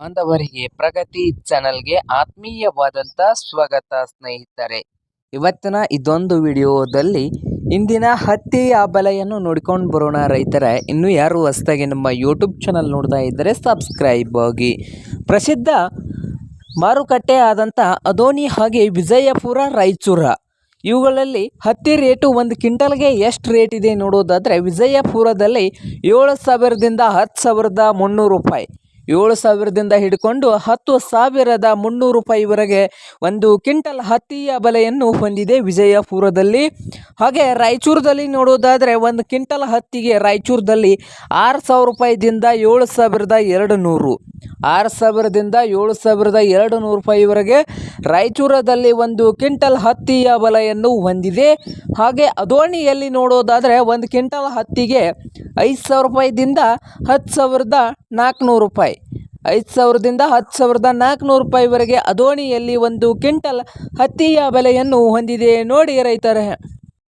ಬಾಂಧವರಿಗೆ ಪ್ರಗತಿ ಚಾನಲ್ಗೆ ಆತ್ಮೀಯವಾದಂಥ ಸ್ವಾಗತ ಸ್ನೇಹಿತರೆ. ಇವತ್ತಿನ ಇದೊಂದು ವಿಡಿಯೋದಲ್ಲಿ ಇಂದಿನ ಹತ್ತಿಯ ಬೆಲೆಯನ್ನು ನೋಡಿಕೊಂಡು ಬರೋಣ ರೈತರೆ. ಇನ್ನು ಯಾರು ಹೊಸದಾಗಿ ನಮ್ಮ ಯೂಟ್ಯೂಬ್ ಚಾನಲ್ ನೋಡ್ತಾ ಇದ್ದರೆ ಸಬ್ಸ್ಕ್ರೈಬ್ ಆಗಿ. ಪ್ರಸಿದ್ಧ ಮಾರುಕಟ್ಟೆ ಆದಂಥ ಅದೋನಿ ಹಾಗೆ ವಿಜಯಪುರ, ರಾಯಚೂರ ಇವುಗಳಲ್ಲಿ ಹತ್ತಿ ರೇಟು ಒಂದು ಕ್ವಿಂಟಲ್ಗೆ ಎಷ್ಟು ರೇಟ್ ಇದೆ ನೋಡೋದಾದರೆ ವಿಜಯಪುರದಲ್ಲಿ 7,000ದಿಂದ 10,300 ರೂಪಾಯಿ, 7,000ದಿಂದ ಹಿಡ್ಕೊಂಡು 10,300 ರೂಪಾಯಿವರೆಗೆ ಒಂದು ಕ್ವಿಂಟಲ್ ಹತ್ತಿಯ ಬೆಲೆಯನ್ನು ಹೊಂದಿದೆ ವಿಜಯಪುರದಲ್ಲಿ. ಹಾಗೆ ರಾಯಚೂರದಲ್ಲಿ ನೋಡೋದಾದರೆ ಒಂದು ಕ್ವಿಂಟಲ್ ಹತ್ತಿಗೆ ರಾಯಚೂರದಲ್ಲಿ 6,000 ರೂಪಾಯಿದಿಂದ 7,200, 6,000ದಿಂದ 7,200 ರೂಪಾಯಿವರೆಗೆ ರಾಯಚೂರದಲ್ಲಿ ಒಂದು ಕ್ವಿಂಟಲ್ ಹತ್ತಿಯ ಬೆಲೆಯನ್ನು ಹೊಂದಿದೆ. ಹಾಗೆ ಅದೋಣಿಯಲ್ಲಿ ನೋಡೋದಾದರೆ ಒಂದು ಕ್ವಿಂಟಲ್ ಹತ್ತಿಗೆ 5,000 ರೂಪಾಯಿದಿಂದ 10,400 ರೂಪಾಯಿ, 5,000ದಿಂದ 10,400 ರೂಪಾಯಿವರೆಗೆ ಅದೋಣಿಯಲ್ಲಿ ಒಂದು ಕ್ವಿಂಟಲ್ ಹತ್ತಿಯ ಬೆಲೆಯನ್ನು ಹೊಂದಿದೆ ನೋಡಿ ರೈತರೇ.